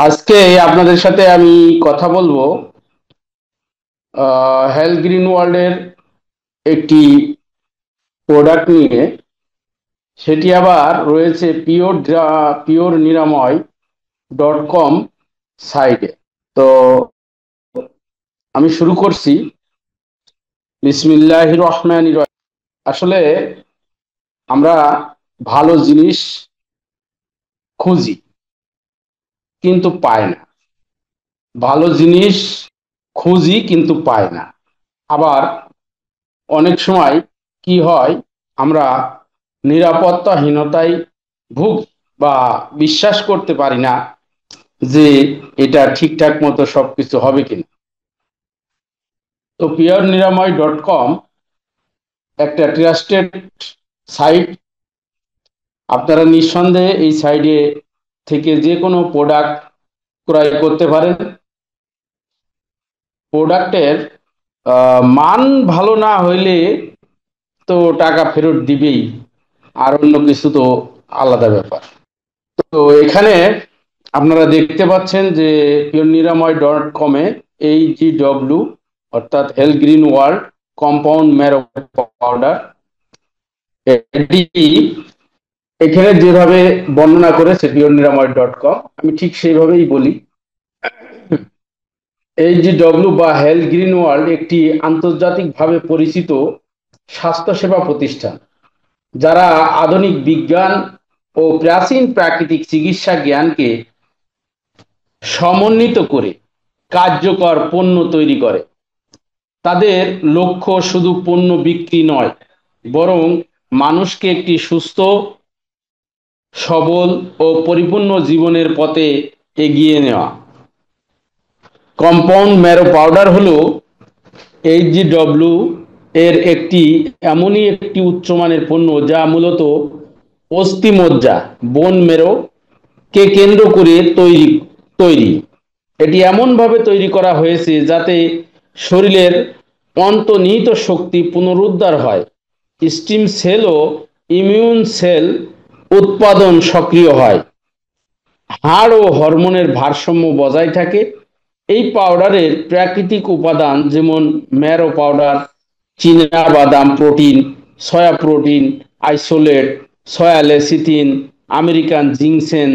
আজকে আপনাদের সাথে আমি কথা বলবো হেলথ গ্রিন ওয়ার্ল্ডের একটি প্রোডাক্ট নিয়ে। সেটি আবার রয়েছে পিওর নিরাময় .com সাইটে। তো আমি শুরু করছি। বিসমিল্লাহির রহমানির রহিম। আসলে আমরা ভালো জিনিস খুঁজি কিন্তু পাই না, ভালো জিনিস খুঁজি কিন্তু পাই না। আবার অনেক সময় কি হয়, আমরা নিরাপত্তাহীনতায় ভুগি বা বিশ্বাস করতে পারি না যে এটা ঠিকঠাক মতো সবকিছু হবে কিনা। তো পিওর নিরাময় .com একটা ট্রাস্টেড সাইট। আপনারা নিঃসন্দেহে এই সাইটে থেকে যে কোনো প্রোডাক্ট ক্রয় করতে পারেন। প্রোডাক্টের মান ভালো না হইলে তো টাকা ফেরত দিবেই, আর অন্য কিছু তো আলাদা ব্যাপার। তো এখানে আপনারা দেখতে পাচ্ছেন যে পিওর নিরাময় .com-এ HGW অর্থাৎ health green world compound marrow powder, এটি এখানে যেভাবে বর্ণনা করেছে পিওর নিরাময় .com, আমি ঠিক সেইভাবেই বলি। HGW বা হেলথ গ্রিন ওয়ার্ল্ড একটি আন্তর্জাতিকভাবে পরিচিত স্বাস্থ্যসেবা প্রতিষ্ঠান, যারা আধুনিক বিজ্ঞান ও প্রাচীন প্রাকৃতিক চিকিৎসা জ্ঞানকে সমন্বিত করে কার্যকর পণ্য তৈরি করে। তাদের লক্ষ্য শুধু পণ্য বিক্রি নয়, বরং মানুষকে একটি সুস্থ, সবল ও পরিপূর্ণ জীবনের পথে এগিয়ে নেওয়া। কম্পাউন্ড ম্যারো পাউডার হলো HGW এর এমনই একটি উচ্চমানের পণ্য যা মূলত অস্থিমজ্জা, বোন মেরো কে কেন্দ্র করে তৈরি। এটি এমনভাবে তৈরি করা হয়েছে যাতে শরীরের অন্তর্নিহিত শক্তি পুনরুদ্ধার হয়, স্টিম সেল ও ইমিউন সেল উৎপাদন সক্রিয় হয়, হাড় ও হরমোনের ভারসাম্য বজায় থাকে। এই পাউডারের প্রাকৃতিক উপাদান যেমন ম্যারো পাউডার, চীনা বাদাম protein, soya protein isolate, soya lecithin, American ginseng,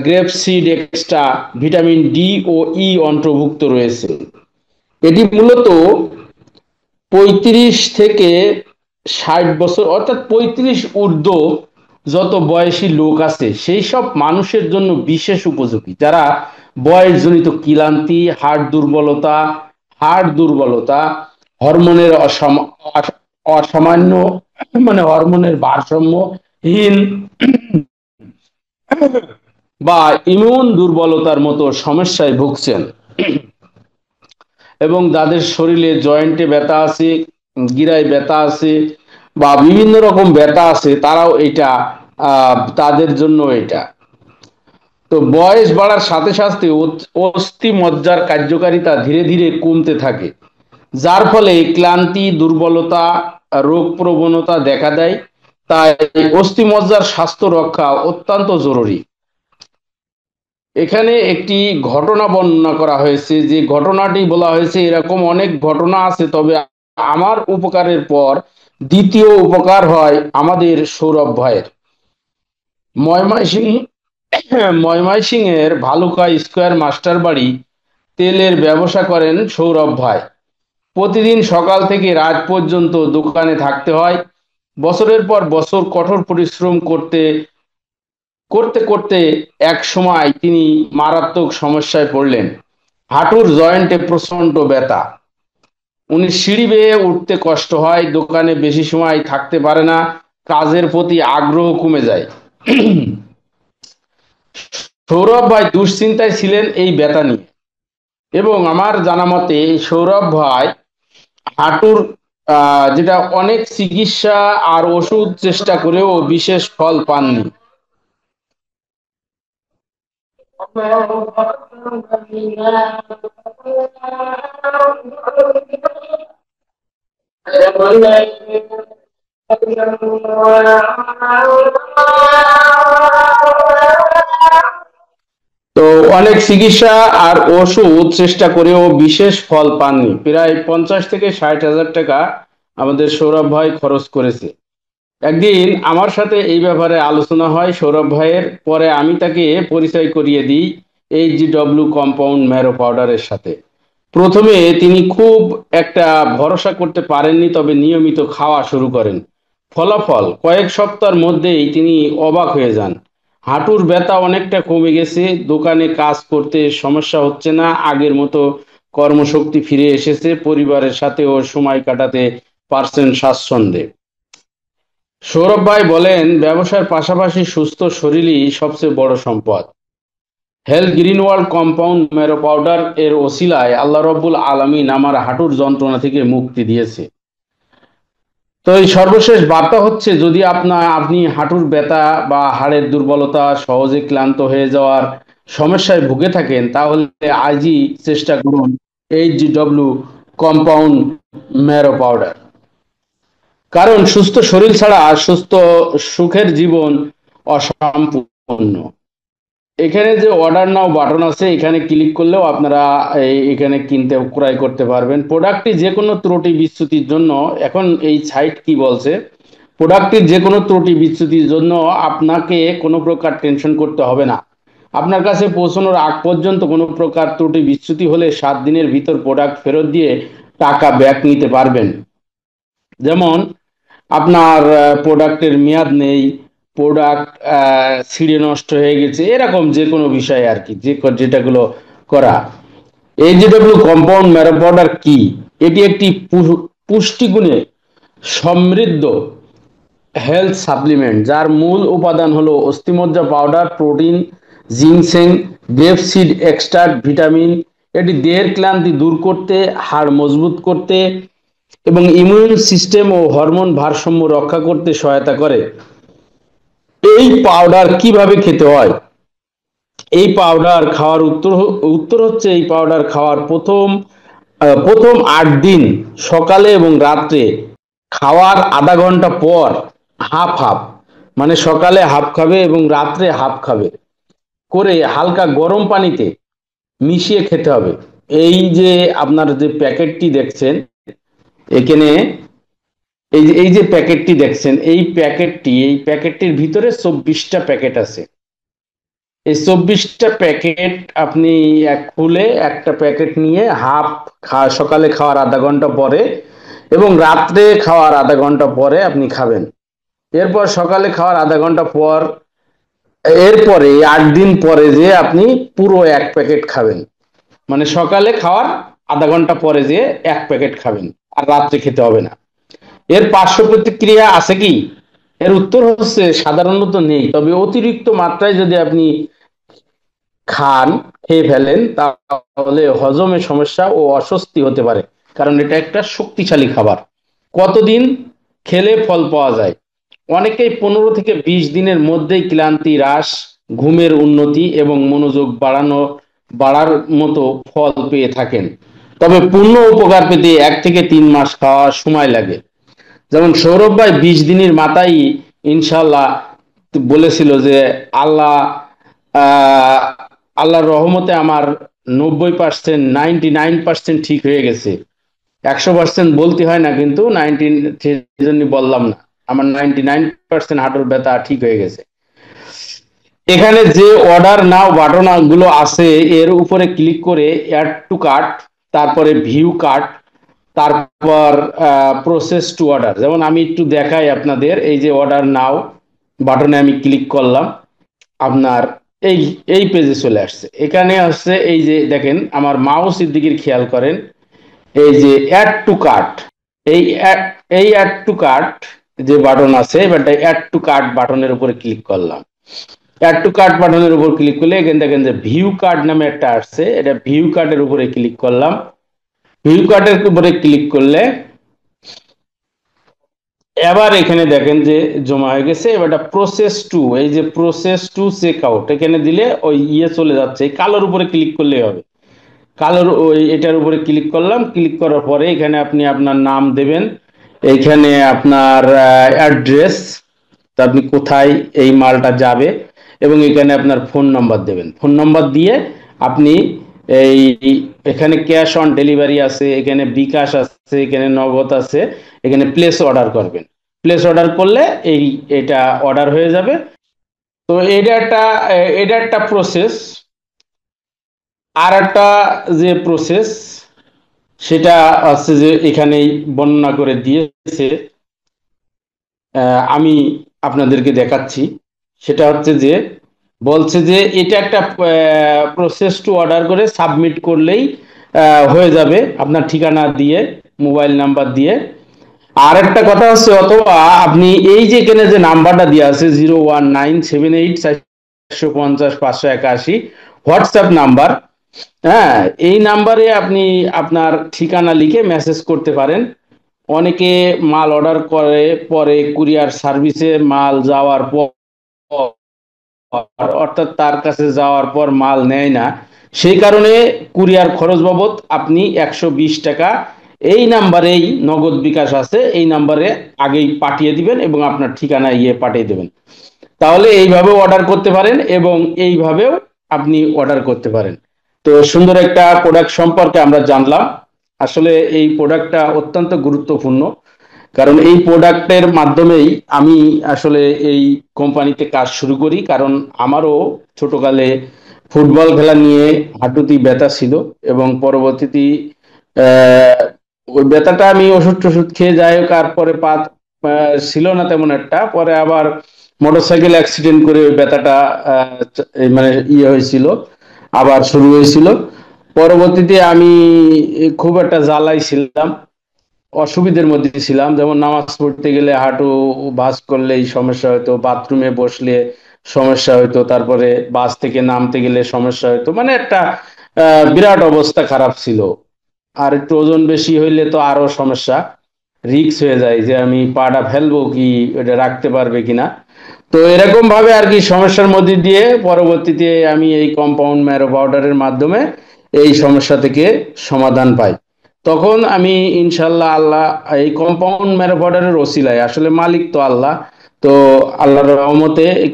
grapeseed extra, vitamin D ও ই অন্তর্ভুক্ত রয়েছে। এটি মূলত 35 থেকে 60 বছর অর্থাৎ 35 ঊর্ধ্ব যত বয়সী লোক আছে সেই সব মানুষের জন্য বিশেষ উপযোগী, যারা বয়সজনিত ক্লান্তি, হাড় দুর্বলতা, হরমোনের অসামান্য মানে হরমোনের ভারসাম্যহীন বা ইমিউন দুর্বলতার মতো সমস্যায় ভুগছেন, এবং যাদের শরীরে জয়েন্টে ব্যথা আছে, গিরায় ব্যথা আছে বা বিভিন্ন রকম ব্যথা আছে, তারাও এটা তাদের জন্য এটা। তো বয়স বাড়ার সাথে সাথে অস্থি মজ্জার কার্যকারিতা ধীরে ধীরে কমতে থাকে, যার ফলে ক্লান্তি, দুর্বলতা, রোগ প্রবণতা দেখা দেয়। তাই অস্থি মজ্জার স্বাস্থ্য রক্ষা অত্যন্ত জরুরি। এখানে একটি ঘটনা বর্ণনা করা হয়েছে, যে ঘটনাটি বলা হয়েছে এরকম অনেক ঘটনা আছে, তবে আমার উপকারের পর দ্বিতীয় উপকার হয় আমাদের সৌরভ ভাইয়ের। ময়মনসিং ময়মনসিংহের ভালুকা স্কয়ার মাস্টার বাড়ি তেলের ব্যবসা করেন সৌরভ ভাই। প্রতিদিন সকাল থেকে রাত পর্যন্ত দোকানে থাকতে হয়। বছরের পর বছর কঠোর পরিশ্রম করতে করতে করতে এক সময় তিনি মারাত্মক সমস্যায় পড়লেন। হাঁটুর জয়েন্টে প্রচন্ড ব্যথা, উনি সিঁড়ি বেয়ে উঠতে কষ্ট হয়, দোকানে বেশি সময় থাকতে পারে না, কাজের প্রতি আগ্রহ কমে যায়। সৌরভ ভাই দুশ্চিন্তায় ছিলেন এই ব্যথা নিয়ে, এবং আমার জানা মতে এই সৌরভ ভাই হাঁটুর যেটা অনেক চিকিৎসা আর ওষুধ চেষ্টা করেও বিশেষ ফল পাননি। তো অনেক চিকিৎসা আর ওষুধ চেষ্টা করেও বিশেষ ফল পাননি। প্রায় 50 থেকে 60 হাজার টাকা আমাদের সৌরভ ভাই খরচ করেছে। একদিন আমার সাথে এই ব্যাপারে আলোচনা হয় সৌরভ ভাইয়ের, পরে আমি তাকে পরিচয় করিয়ে দিই HGW কম্পাউন্ড ম্যারো পাউডারের সাথে। প্রথমে তিনি খুব একটা ভরসা করতে পারেননি, তবে নিয়মিত খাওয়া শুরু করেন। ফলাফল কয়েক সপ্তাহের মধ্যেই তিনি অবাক হয়ে যান। হাঁটুর ব্যথা অনেকটা কমে গেছে, দোকানে কাজ করতে সমস্যা হচ্ছে না, আগের মতো কর্মশক্তি ফিরে এসেছে, পরিবারের সাথেও সময় কাটাতে পারছেন স্বাচ্ছন্দ্যে। সৌরভ ভাই বলেন, ব্যবসার পাশাপাশি সুস্থ শরীরই সবচেয়ে বড় সম্পদ। Health green world compound marrow powder এর ওসিলায় আল্লাহ রব্বুল আলামিন আমার হাঁটুর যন্ত্রণা থেকে মুক্তি দিয়েছে। তো এই সর্বশেষ বার্তা হচ্ছে, যদি আপনি হাঁটুর ব্যথা বা হাড়ের দুর্বলতা, সহজে ক্লান্ত হয়ে যাওয়ার সমস্যায় ভুগে থাকেন, তাহলে আজই চেষ্টা করুন HGW কম্পাউন্ড ম্যারো পাউডার। কারণ সুস্থ শরীর ছাড়া সুস্থ সুখের জীবন অসম্পূর্ণ। এখানে যে অর্ডার নাও বাটন আছে, এখানে ক্লিক করলেও আপনারা এখানে কিনতে ক্রয় করতে পারবেন। প্রোডাক্টটি যে কোনো ত্রুটি বিচ্যুতির জন্য, এখন এই সাইট কি বলছে, প্রোডাক্টটির যে কোনো ত্রুটি বিচ্যুতির জন্য আপনাকে কোনো প্রকার টেনশন করতে হবে না। আপনার কাছে পৌঁছানোর আগ পর্যন্ত কোনো প্রকার ত্রুটি বিচ্যুতি হলে 7 দিনের ভিতর প্রোডাক্ট ফেরত দিয়ে টাকা ব্যাক নিতে পারবেন। যেমন আপনার প্রোডাক্টের মেয়াদ নেই, প্রোডাক্ট ছিঁড়ে নষ্ট হয়ে গেছে, এরকম যে কোনো বিষয় আর কি, যেটাগুলো করা। HGW কম্পাউন্ড ম্যারো পাউডার কি? এটি একটি পুষ্টিগুণে সমৃদ্ধ হেলথ সাপ্লিমেন্ট, যার মূল উপাদান হলো অস্থিমজ্জা powder, protein, ginseng, grapeseed extract, vitamin. এটি দেহের ক্লান্তি দূর করতে, হাড় মজবুত করতে এবং ইমিউন সিস্টেম ও হরমোন ভারসাম্য রক্ষা করতে সহায়তা করে। এই পাউডার কিভাবে খেতে হয়? এই পাউডার খাওয়ার উত্তর হচ্ছে, এই পাউডার খাওয়ার প্রথম 8 দিন সকালে এবং রাত্রে, খাওয়ার আধা ঘন্টা পর হাফ হাফ, মানে সকালে হাফ খাবে এবং রাত্রে হাফ খাবে করে হালকা গরম পানিতে মিশিয়ে খেতে হবে। এই যে আপনার যে প্যাকেটটি দেখছেন এখানে, এই যে প্যাকেটটি দেখছেন, এই প্যাকেটটির ভিতরে 24টা প্যাকেট আছে। এই 24টা প্যাকেট আপনি খুলে একটা প্যাকেট নিয়ে সকালে খাওয়ার আধা ঘন্টা পরে এবং রাত্রে খাওয়ার আধা ঘন্টা পরে আপনি খাবেন। এরপর সকালে খাওয়ার আধা ঘন্টা পর, এরপরে 8 দিন পরে যে আপনি পুরো এক প্যাকেট খাবেন। মানে সকালে খাওয়ার আধা ঘন্টা পরে যে এক প্যাকেট খাবেন, আর রাত্রে খেতে হবে না। এর পার্শ্ব প্রতিক্রিয়া আছে কি? এর উত্তর হচ্ছে সাধারণত নেই, তবে অতিরিক্ত মাত্রায় যদি আপনি খেয়ে ফেলেন তাহলে হজমে সমস্যা ও অস্বস্তি হতে পারে, কারণ এটা একটা শক্তিশালী খাবার। কতদিন খেলে ফল পাওয়া যায়? অনেকেই 15 থেকে 20 দিনের মধ্যেই ক্লান্তি হ্রাস, ঘুমের উন্নতি এবং মনোযোগ বাড়ার মতো ফল পেয়ে থাকেন। তবে পূর্ণ উপকার পেতে 1 থেকে 3 মাস খাওয়া সময় লাগে। যেমন সৌরভ ভাই 20 দিনের মাথায় ইনশাল্লাহ বলেছিল যে আল্লাহ আহ আল্লাহর রহমতে আমার 90%, 99% ঠিক হয়ে গেছে। 100% বলতে হয় না, কিন্তু 19 সেজন্য বললাম না, আমার 99% হাঁটুর ব্যথা ঠিক হয়ে গেছে। এখানে যে অর্ডার নাও বাটন গুলো আছে, এর উপরে ক্লিক করে অ্যাড টু কার্ট, তারপরে ভিউ কার্ট, তারপর প্রসেস টু অর্ডার। যেমন আমি একটু দেখাই আপনাদের, এই যে অর্ডার নাও বাটনে আমি ক্লিক করলাম, আপনার এই এই পেজে চলে আসছে। এখানে আসছে, এই যে দেখেন আমার মাউসের দিকে খেয়াল করেন, এই যে অ্যাড টু কার্ট, এই অ্যাড টু কার্ট যে বাটন আছে, এবার অ্যাড টু কার্ট বাটনের উপরে ক্লিক করলাম। অ্যাড টু কার্ট বাটনের উপর ক্লিক করলে এখানে দেখেন যে ভিউ কার্ড নামে একটা আসছে, এটা ভিউ কার্ডের উপরে ক্লিক করলাম। ভিউ কার্ডের উপরে ক্লিক করলে এবার এখানে দেখেন যে জমা হয়ে গেছে। এবার প্রসেস টু, এই যে প্রসেস টু চেক আউট, এখানে দিলে ওই চলে যাচ্ছে, এই কালোর উপরে ক্লিক করলেই হবে। কালোর এটার উপরে ক্লিক করলাম। ক্লিক করার পরে এখানে আপনি আপনার নাম দেবেন, এখানে আপনার অ্যাড্রেস, তা আপনি কোথায় এই মালটা যাবে, এবং এখানে আপনার ফোন নাম্বার দেবেন। ফোন নাম্বার দিয়ে আপনি এই এখানে ক্যাশ অন ডেলিভারি আছে, এখানে বিকাশ আছে, এখানে নগদ আছে, এখানে প্লেস অর্ডার করবেন। প্লেস অর্ডার করলে এটা অর্ডার হয়ে যাবে। তো এটা একটা প্রসেস। আর একটা যে প্রসেস সেটা আছে যে এখানেই বর্ণনা করে দিয়েছে, আমি আপনাদেরকে দেখাচ্ছি। সেটা হচ্ছে যে বলছে যে এটা একটা প্রসেস টু অর্ডার করে সাবমিট করলেই হয়ে যাবে আপনার ঠিকানা দিয়ে, মোবাইল নাম্বার দিয়ে। আর একটা কথা হচ্ছে, অথবা আপনি এই যে এখানে যে নাম্বারটা দেওয়া আছে 01978 450 581 হোয়াটসঅ্যাপ নাম্বার, হ্যাঁ, এই নাম্বারে আপনি আপনার ঠিকানা লিখে মেসেজ করতে পারেন। অনেকে মাল অর্ডার করে, পরে কুরিয়ার সার্ভিসে মাল যাওয়ার পর, অর্থাৎ তার কাছে যাওয়ার পর মাল নেয় না, সেই কারণে কুরিয়ার খরচ বাবদ আপনি 120 টাকা এই নাম্বারেই নগদ বিকাশ আছে, এই নাম্বারে আগেই পাঠিয়ে দিবেন এবং আপনার ঠিকানায় গিয়ে পাঠিয়ে দেবেন। তাহলে এইভাবেও অর্ডার করতে পারেন এবং এইভাবেও আপনি অর্ডার করতে পারেন। তো সুন্দর একটা প্রোডাক্ট সম্পর্কে আমরা জানলাম। আসলে এই প্রোডাক্টটা অত্যন্ত গুরুত্বপূর্ণ, কারণ এই প্রোডাক্টের মাধ্যমেই আমি আসলে এই কোম্পানিতে কাজ শুরু করি। কারণ আমারও ছোটকালে ফুটবল খেলা নিয়ে হাঁটুতে ব্যথা ছিল এবং পরবর্তীতে ওই ব্যথাটা আমি ওষুধ টষুধ খেয়ে যাই হোক, আর পরে পা ছিল না তেমন একটা, পরে আবার মোটরসাইকেল অ্যাক্সিডেন্ট করে ওই ব্যথাটা মানে হয়েছিল, আবার শুরু হয়েছিল। পরবর্তীতে আমি খুব একটা জ্বালাই ছিলাম, অসুবিধার মধ্যে ছিলাম। যেমন নামাজ পড়তে গেলে হাঁটু ভাঁজ করলে এই সমস্যা হতো, বাথরুমে বসলে সমস্যা হতো, তারপরে বাস থেকে নামতে গেলে সমস্যা হতো, মানে একটা বিরাট অবস্থা খারাপ ছিল। আর একটু ওজন বেশি হইলে তো আরো সমস্যা, রিস্ক হয়ে যায় যে আমি পাটা ফেলবো কি, এটা রাখতে পারবে কিনা। তো এরকম ভাবে আর কি সমস্যার মধ্যে দিয়ে পরবর্তীতে আমি এই কম্পাউন্ড ম্যারো পাউডারের মাধ্যমে এই সমস্যা থেকে সমাধান পাই। তখন আমি ইনশাল্লাহ আল্লাহ এই কম্পাউন্ড ম্যারো পাউডারের ওসিলায়, আসলে মালিক তো আল্লাহ, তো আল্লাহর রহমতে এই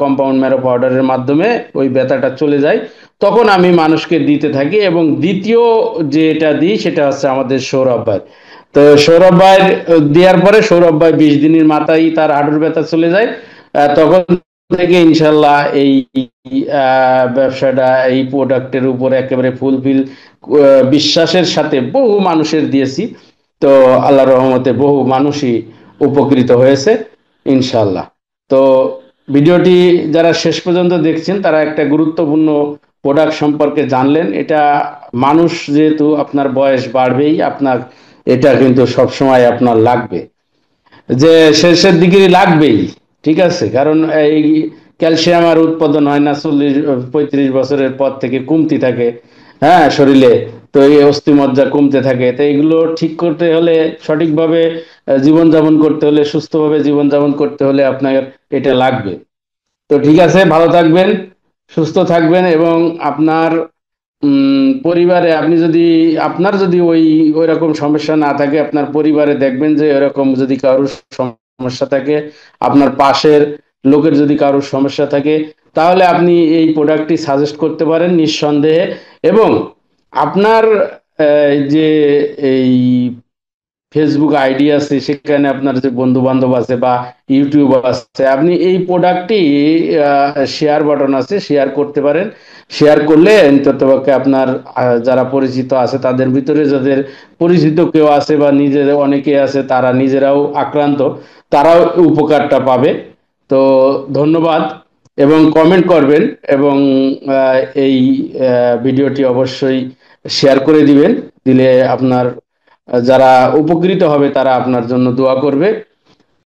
কম্পাউন্ড ম্যারো পাউডারের মাধ্যমে ওই ব্যথাটা চলে যায়। তখন আমি মানুষকে দিতে থাকি এবং দ্বিতীয় যেটা দিই সেটা হচ্ছে আমাদের সৌরভ ভাই। তো সৌরভ ভাই দেওয়ার পরে সৌরভ ভাই 20 দিনের মাথায় তার হাঁটুর ব্যথা চলে যায়। তখন থেকে ইনশাল্লাহ এই ব্যবসাটা, এই প্রোডাক্টের উপর একেবারে ফুলফিল বিশ্বাসের সাথে বহু মানুষের দিয়েছি। তো আল্লাহর রহমতে বহু মানুষই উপকৃত হয়েছে ইনশাল্লাহ। তো ভিডিওটি যারা শেষ পর্যন্ত দেখছেন তারা একটা গুরুত্বপূর্ণ প্রোডাক্ট সম্পর্কে জানলেন। এটা মানুষ, যেহেতু আপনার বয়স বাড়বেই, আপনার এটা কিন্তু সবসময় আপনার লাগবে, যে শেষের দিকে লাগবেই, ঠিক আছে। কারণ এই ক্যালসিয়াম আর উৎপাদন হয় না 40-35 বছরের পর থেকে, কমতি থাকে হ্যাঁ শরীরে। তো এই অস্থিমজ্জা কমতে থাকে, তো এগুলো ঠিক করতে হলে, সঠিকভাবে জীবনযাপন করতে হলে, সুস্থভাবে জীবনযাপন করতে হলে আপনার এটা লাগবে। তো ঠিক আছে, ভালো থাকবেন, সুস্থ থাকবেন এবং আপনার পরিবারে, আপনি যদি, আপনার যদি ওই রকম সমস্যা না থাকে, আপনার পরিবারে দেখবেন যে এরকম যদি কারোর সমস্যা থাকে, আপনার পাশের লোকের যদি কারোর সমস্যা থাকে, তাহলে আপনি এই প্রোডাক্টটি সাজেস্ট করতে পারেন নিঃসন্দেহে। এবং আপনার যে এই ফেসবুক আইডি আছে, সেখানে আপনার যে বন্ধু বান্ধব আছে বা ইউটিউব আছে, আপনি এই প্রোডাক্টটি শেয়ার বাটন আছে, শেয়ার করতে পারেন। শেয়ার করলে অন্ততপক্ষে আপনার যারা পরিচিত আছে তাদের ভিতরে, যাদের পরিচিত কেউ আছে বা নিজের অনেকে আছে, তারা নিজেরাও আক্রান্ত, তারাও উপকারটা পাবে। তো ধন্যবাদ, এবং কমেন্ট করবেন এবং এই ভিডিওটি অবশ্যই শেয়ার করে দিবেন। দিলে আপনার যারা উপকৃত হবে তারা আপনার জন্য দোয়া করবে।